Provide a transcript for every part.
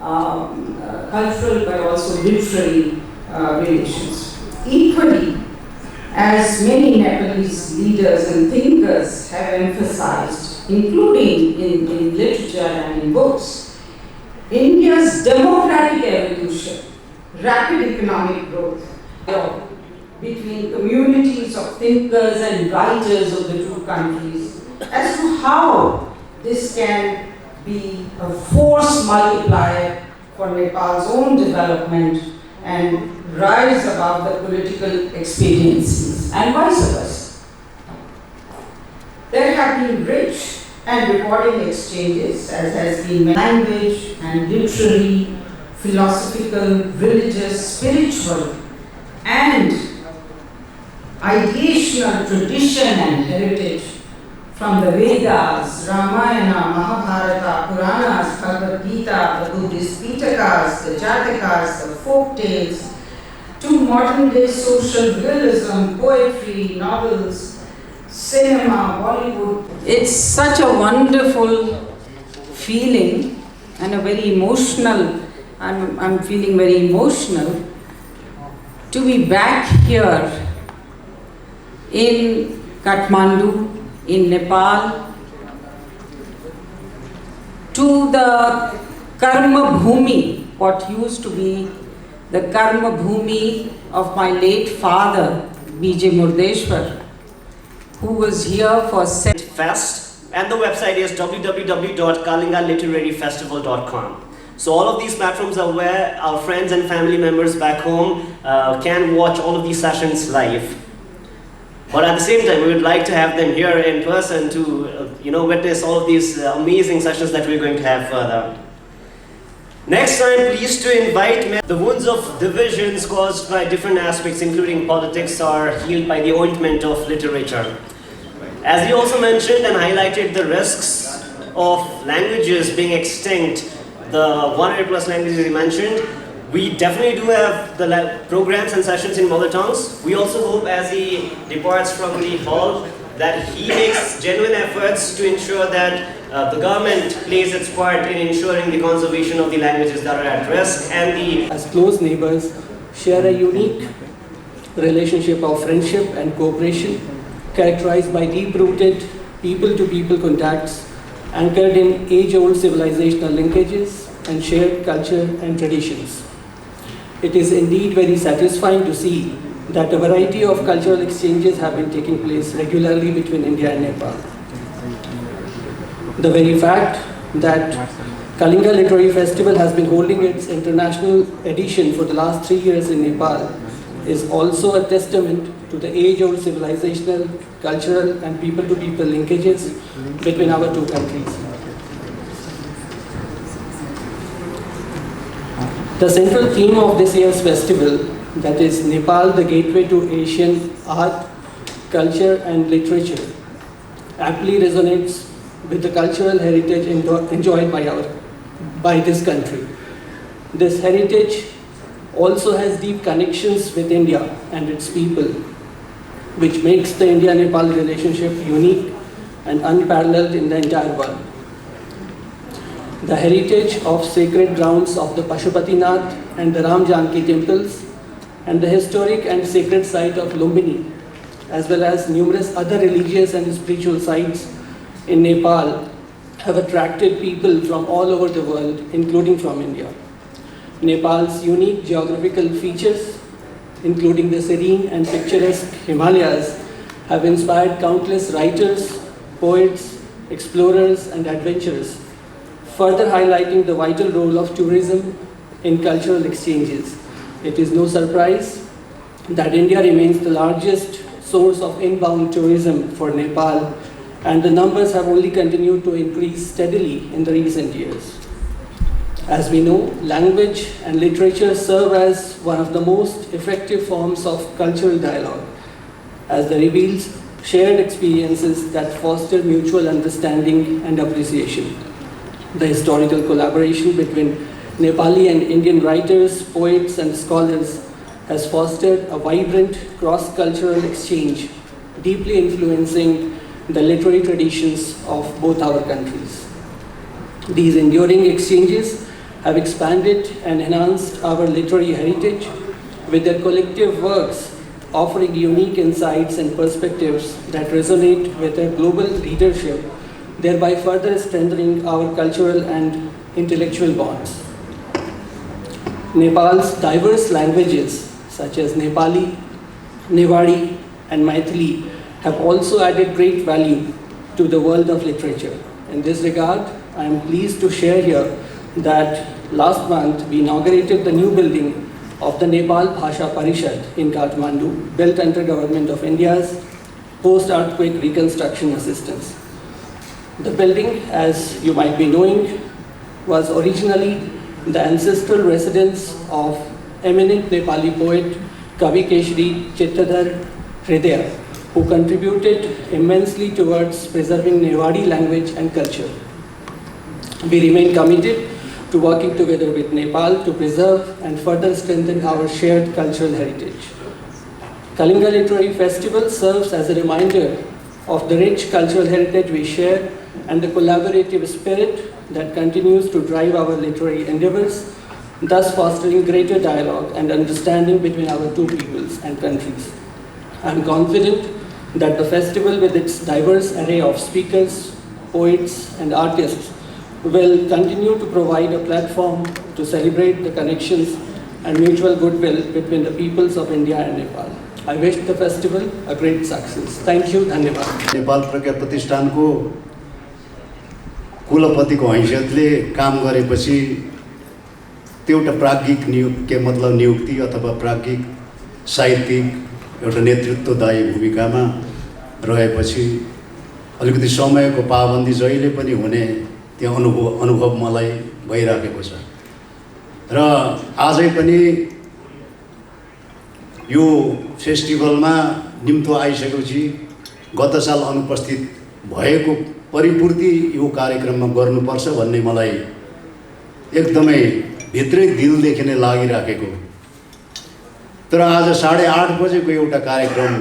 cultural but also literary relations. Equally, as many Nepalese leaders and thinkers have emphasized, including in literature and in books, India's democratic evolution, rapid economic growth between communities of thinkers and writers of the two countries, as to how this can be a force multiplier for Nepal's own development and rise above the political expediencies, and vice versa. There have been rich and rewarding exchanges, as has been language and literary, philosophical, religious, spiritual, and ideational tradition and heritage from the Vedas, Ramayana, Mahabharata, Puranas, Bhagavad Gita, the Buddhist Pitakas, the Jatakas, the folk tales, to modern day social realism, poetry, novels, cinema, Bollywood. It's such a wonderful feeling and a very emotional, I'm feeling very emotional to be back here in Kathmandu, in Nepal, to the Karma Bhumi, what used to be the Karma Bhumi of my late father, B.J. Murdeshwar, who was here for Fest, and the website is www.kalingaliteraryfestival.com. So all of these platforms are where our friends and family members back home can watch all of these sessions live. But at the same time, we would like to have them here in person to witness all of these amazing sessions that we're going to have further. Next, I'm pleased to invite the wounds of divisions caused by different aspects, including politics, are healed by the ointment of literature. As he also mentioned and highlighted the risks of languages being extinct, the 100 plus languages he mentioned, we definitely do have the programs and sessions in mother tongues. We also hope as he departs from the hall that he makes genuine efforts to ensure that the government plays its part in ensuring the conservation of the languages that are at risk, and as close neighbors share a unique relationship of friendship and cooperation characterized by deep-rooted people-to-people contacts anchored in age-old civilizational linkages and shared culture and traditions. It is indeed very satisfying to see that a variety of cultural exchanges have been taking place regularly between India and Nepal. The very fact that Kalinga Literary Festival has been holding its international edition for the last 3 years in Nepal is also a testament to the age-old civilizational, cultural and people-to-people linkages between our two countries. The central theme of this year's festival, that is Nepal, the gateway to Asian art, culture and literature, aptly resonates with the cultural heritage enjoyed by this country. This heritage also has deep connections with India and its people, which makes the India-Nepal relationship unique and unparalleled in the entire world. The heritage of sacred grounds of the Pashupatinath and the Ram Janki temples, and the historic and sacred site of Lumbini, as well as numerous other religious and spiritual sites in Nepal, have attracted people from all over the world, including from India. Nepal's unique geographical features, including the serene and picturesque Himalayas, have inspired countless writers, poets, explorers, and adventurers, further highlighting the vital role of tourism in cultural exchanges. It is no surprise that India remains the largest source of inbound tourism for Nepal, and the numbers have only continued to increase steadily in the recent years. As we know, language and literature serve as one of the most effective forms of cultural dialogue, as they reveal shared experiences that foster mutual understanding and appreciation. The historical collaboration between Nepali and Indian writers, poets, and scholars has fostered a vibrant cross-cultural exchange, deeply influencing the literary traditions of both our countries. These enduring exchanges have expanded and enhanced our literary heritage with their collective works offering unique insights and perspectives that resonate with their global readership, thereby further strengthening our cultural and intellectual bonds. Nepal's diverse languages such as Nepali, Newari, and Maithili have also added great value to the world of literature. In this regard, I am pleased to share here that last month we inaugurated the new building of the Nepal Bhasha Parishad in Kathmandu, built under Government of India's post-earthquake reconstruction assistance. The building, as you might be knowing, was originally the ancestral residence of eminent Nepali poet Kavi Keshri Chittadhar Hridaya, who contributed immensely towards preserving Newari language and culture. We remain committed to working together with Nepal to preserve and further strengthen our shared cultural heritage. Kalinga Literary Festival serves as a reminder of the rich cultural heritage we share and the collaborative spirit that continues to drive our literary endeavors, thus fostering greater dialogue and understanding between our two peoples and countries. I am confident that the festival, with its diverse array of speakers, poets, and artists, will continue to provide a platform to celebrate the connections and mutual goodwill between the peoples of India and Nepal. I wish the festival a great success. Thank you. Dhanyavad. Nepal प्रज्ञा प्रतिष्ठानको कुलपतिको हैसियतले काम गरेपछि त्यो एउटा प्राज्ञिक नियुक्ति अथवा प्राज्ञिक साहित्यिक एउटा नेतृत्वदायी भूमिकामा रहेपछि अलिकति समयको पाबन्दी जहिले पनि हुने त्यो अनुभव मलाई भइराखेको छ र आजै पनि यो फेस्टिभलमा निम्तो आइसकेपछि गत साल अनुपस्थित भएको परिपूर्ति यो कार्यक्रममा गर्नुपर्छ भन्ने मलाई एकदमै भित्रै दिलदेखि नै लागिराखेको। तर आज 8:30 बजेको एउटा कार्यक्रम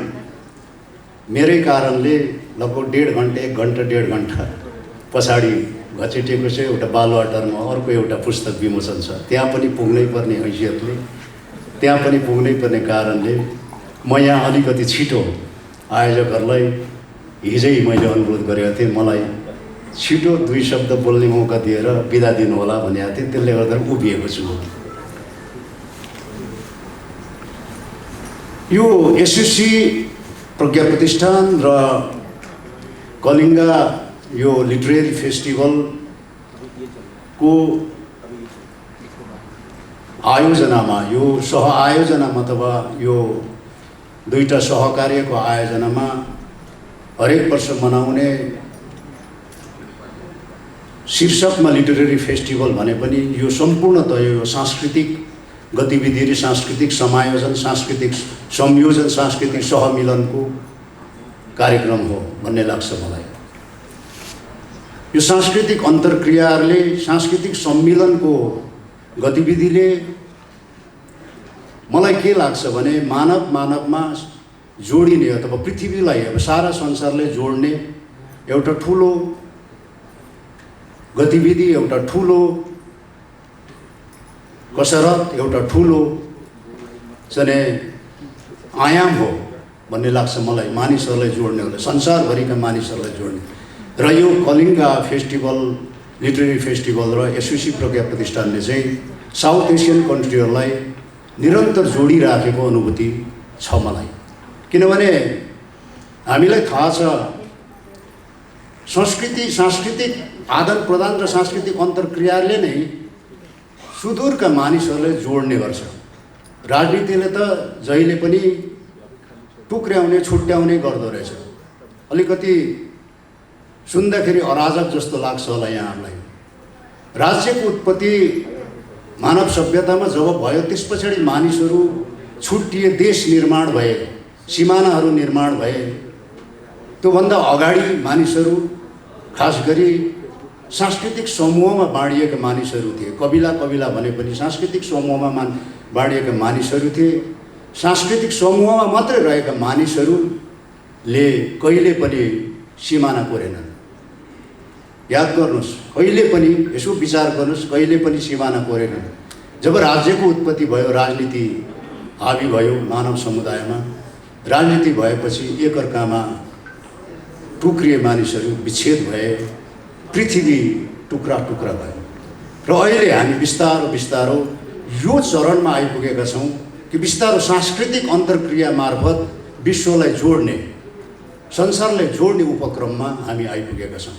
मेरै कारणले लगभग 1.5 घन्टा पछाडि घचेटिएको छ। एउटा बालुवाटारमा अर्को एउटा पुस्तक विमोचन छ, त्यहाँ पनि पुग्नै पर्ने हैसियतले, त्यहाँ पनि पुग्नै पर्ने कारणले म यहाँ अलिकति छिटो आयोजकहरूलाई हिजै मैले अनुरोध गरेको थिएँ, मलाई छिटो 2 शब्द बोल्ने मौका दिएर बिदा दिनुहोला भनेको थिएँ, त्यसले गर्दा उभिएको छु। यो एसयुसी प्रज्ञा प्रतिष्ठान र कलिङ्गा यो लिटरेरी फेस्टिभलको आयोजनामा, यो सहआयोजनामा अथवा यो दुईटा सहकार्यको आयोजनामा हरेक वर्ष मनाउने शीर्षकमा लिटरेरी फेस्टिभल भने पनि यो सम्पूर्णतः यो सांस्कृतिक गतिविधि र सांस्कृतिक समायोजन, सांस्कृतिक संयोजन, सांस्कृतिक सहमिलनको कार्यक्रम हो भन्ने लाग्छ मलाई। यो सांस्कृतिक अन्तर्क्रियाहरूले, सांस्कृतिक सम्मिलनको गतिविधिले मलाई के लाग्छ भने मानवमा जोडिने अथवा पृथ्वीलाई अब सारा संसारले जोड्ने एउटा ठुलो गतिविधि, एउटा ठुलो कसरत, एउटा ठुलो चाहिँ आयाम हो भन्ने लाग्छ मलाई। मानिसहरूलाई जोड्ने होला, संसारभरिका मानिसहरूलाई जोड्ने। र यो कलिङ्गा फेस्टिभल, लिटरेरी फेस्टिभल र एसयुसी प्रज्ञा प्रतिष्ठानले चाहिँ साउथ एसियन कन्ट्रीहरूलाई निरन्तर जोडिराखेको अनुभूति छ मलाई। किनभने हामीलाई थाहा छ सांस्कृतिक आदान प्रदान र सांस्कृतिक अन्तर्क्रियाले नै सुदूरका मानिसहरूलाई जोड्ने गर्छ। राजनीतिले त जहिले पनि टुक्र्याउने, छुट्याउने गर्दो रहेछ। अलिकति सुन्दाखेरि अराजक जस्तो लाग्छ होला यहाँहरूलाई। राज्यको उत्पत्ति मानव सभ्यतामा जब भयो त्यस पछाडि मानिसहरू छुट्टिए, देश निर्माण भए, सिमानाहरू निर्माण भए। त्योभन्दा अगाडि मानिसहरू खास गरी सांस्कृतिक समूहमा बाँडिएका मानिसहरू थिए। कबिला भने पनि सांस्कृतिक समूहमा बाँडिएका मानिसहरू थिए। सांस्कृतिक समूहमा मात्रै रहेका मानिसहरूले कहिले पनि सिमाना कोरेनन्। याद गर्नुहोस्, कहिले पनि यसो विचार गर्नुहोस्, कहिले पनि सिमाना कोरेन। जब राज्यको उत्पत्ति भयो, राजनीति हावी भयो मानव समुदायमा, राजनीति भएपछि एकअर्कामा टुक्रिए मानिसहरू विच्छेद भए, पृथ्वी टुक्रा टुक्रा भयो। र अहिले हामी बिस्तारो बिस्तारो यो चरणमा आइपुगेका छौँ कि बिस्तारो सांस्कृतिक अन्तर्क्रिया मार्फत विश्वलाई जोड्ने, संसारलाई जोड्ने उपक्रममा हामी आइपुगेका छौँ।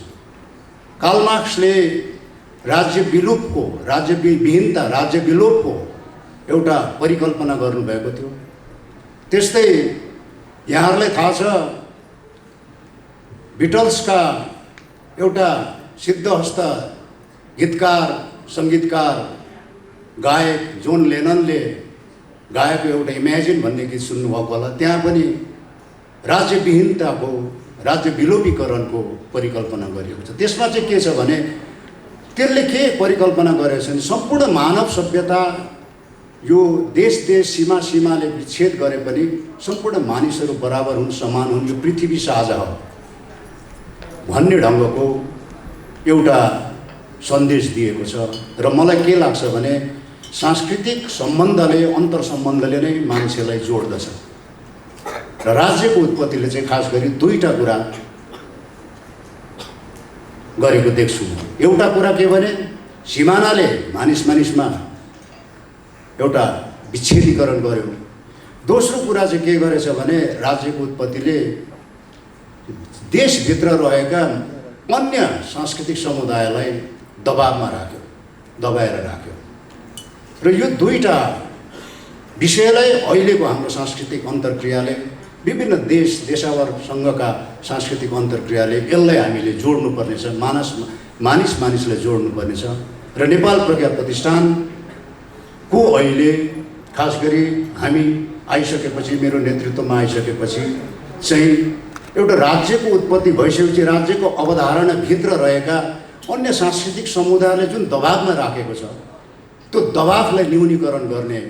कार्ल मार्क्सले राज्य विलोपको, राज्यविहीनता, राज्य विलोपको एउटा परिकल्पना गर्नुभएको थियो। त्यस्तै यहाँहरूलाई थाहा छ, बिटल्सका एउटा सिद्धहस्त गीतकार, सङ्गीतकार, गायक जोन लेननले गाएको एउटा इमेजिन भन्ने गीत सुन्नुभएको होला। त्यहाँ पनि राज्यविहीनताको, राज्य विलोपीकरणको परिकल्पना गरिएको छ। त्यसमा चाहिँ के छ भने त्यसले के परिकल्पना गरेको छ भने सम्पूर्ण मानव सभ्यता यो देश सीमा सीमाले विच्छेद गरे पनि सम्पूर्ण मानिसहरू बराबर हुन्, समान हुन्, यो पृथ्वी साझा हो भन्ने ढङ्गको एउटा सन्देश दिएको छ। र मलाई के लाग्छ भने सांस्कृतिक सम्बन्धले, अन्तर सम्बन्धले नै मान्छेलाई जोड्दछ। र राज्यको उत्पत्तिले चाहिँ खास गरी दुईटा कुरा गरेको देख्छु। एउटा कुरा के भने सिमानाले मानिसमा एउटा विच्छेदीकरण गर्यो। दोस्रो कुरा चाहिँ के गरेछ भने राज्यको उत्पत्तिले देशभित्र रहेका अन्य सांस्कृतिक समुदायलाई दबावमा राख्यो, दबाएर राख्यो। र यो दुईटा विषयलाई अहिलेको हाम्रो सांस्कृतिक अन्तर्क्रियाले, विभिन्न देशावरसँगका सांस्कृतिक अन्तर्क्रियाले यसलाई हामीले जोड्नुपर्नेछ, मानिसलाई जोड्नुपर्नेछ। र नेपाल प्रज्ञा प्रतिष्ठानको अहिले खास गरी हामी आइसकेपछि, मेरो नेतृत्वमा आइसकेपछि चाहिँ एउटा राज्यको उत्पत्ति भइसकेपछि राज्यको अवधारणाभित्र रहेका अन्य सांस्कृतिक समुदायले जुन दबावमा राखेको छ, त्यो दबावलाई न्यूनीकरण गर्ने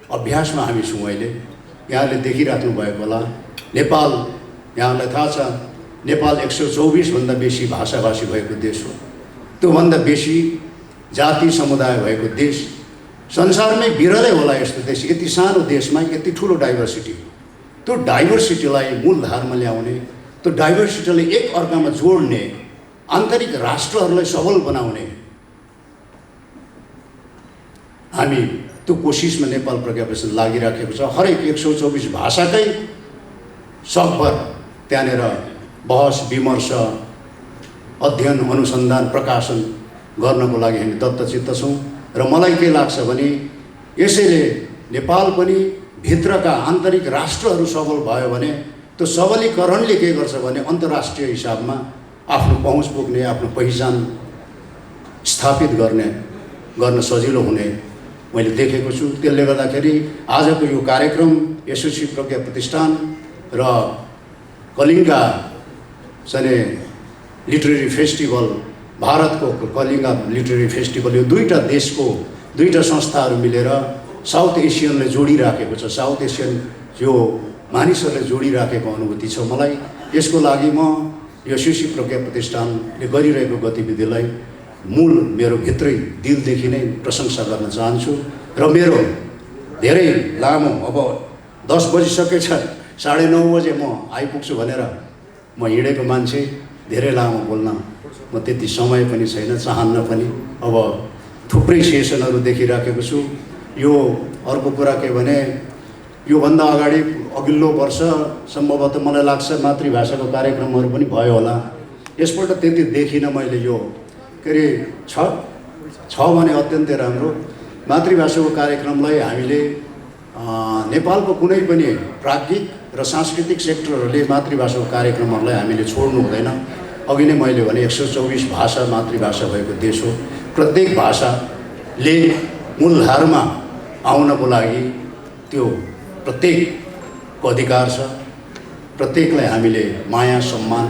अभ्यासमा हामी छौँ। अहिले यहाँले देखिराख्नु भएको होला, नेपाल, यहाँलाई थाहा छ, नेपाल 124 भन्दा बेसी भाषाभाषी भएको देश हो। त्योभन्दा बेसी जाति समुदाय भएको देश संसारमै बिरलै होला। यस्तो देश, यति सानो देशमा यति ठुलो डाइभर्सिटी, त्यो डाइभर्सिटीलाई मूलधारमा ल्याउने, त्यो डाइभर्सिटीलाई एक अर्कामा जोड्ने, आन्तरिक राष्ट्रहरूलाई सबल बनाउने हामी त्यो कोसिसमा नेपाल प्रज्ञा प्रतिष्ठान लागिराखेको छ। हरेक 124 भाषाकै सकभर त्यहाँनिर बहस विमर्श, अध्ययन, अनुसन्धान, प्रकाशन गर्नको लागि हामी दत्तचित्त छौँ। र मलाई के लाग्छ भने यसैले नेपाल पनि भित्रका आन्तरिक राष्ट्रहरू सबल भयो भने त्यो सबलीकरणले के गर्छ भने अन्तर्राष्ट्रिय हिसाबमा आफ्नो पहुँच पुग्ने, आफ्नो पहिचान स्थापित गर्न सजिलो हुने मैले देखेको छु। त्यसले गर्दाखेरि आजको यो कार्यक्रम एसोसी प्रज्ञा प्रतिष्ठान र कलिङ्गा चाहिँ लिटरेरी फेस्टिभल, भारतको कलिङ्गा लिटरेरी फेस्टिभल, यो दुईटा देशको दुईटा संस्थाहरू मिलेर साउथ एसियनलाई जोडिराखेको छ। साउथ एसियन यो मानिसहरूलाई जोडिराखेको अनुभूति छ मलाई। यसको लागि म एसोसी प्रज्ञा प्रतिष्ठानले गरिरहेको गतिविधिलाई मेरो भित्रै दिलदेखि नै प्रशंसा गर्न चाहन्छु। र मेरो धेरै लामो, अब 10 बजिसकेछ, 9:30 बजे म आइपुग्छु भनेर म हिँडेको मान्छे, धेरै लामो बोल्न म त्यति समय पनि छैन, चाहन्न पनि। अब थुप्रै सेसनहरू देखिराखेको छु। यो अर्को कुरा के भने योभन्दा अगाडि अघिल्लो वर्ष सम्भवतः मलाई लाग्छ मातृभाषाको कार्यक्रमहरू पनि भयो होला। यसपल्ट त्यति देखिनँ मैले। यो के अरे छ भने अत्यन्तै राम्रो। मातृभाषाको कार्यक्रमलाई हामीले नेपालको कुनै पनि प्राज्ञिक र सांस्कृतिक सेक्टरहरूले मातृभाषाको कार्यक्रमहरूलाई हामीले छोड्नु हुँदैन। अघि नै मैले भने 124 भाषा मातृभाषा भएको देश हो। प्रत्येक भाषाले मूलधारमा आउनको लागि त्यो प्रत्येकको अधिकार छ। प्रत्येकलाई हामीले माया, सम्मान,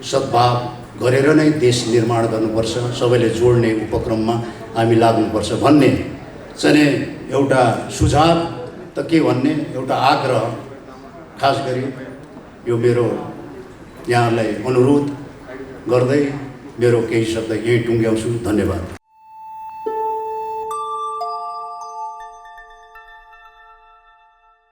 सद्भाव गरेर नै देश निर्माण गर्नुपर्छ, सबैले जोड्ने उपक्रममा हामी लाग्नुपर्छ भन्ने चाहिँ एउटा सुझाव त के भन्ने, एउटा आग्रह खास गरी यो मेरो यहाँलाई अनुरोध गर्दै मेरो केही शब्द यहीँ टुङ्ग्याउँछु। धन्यवाद।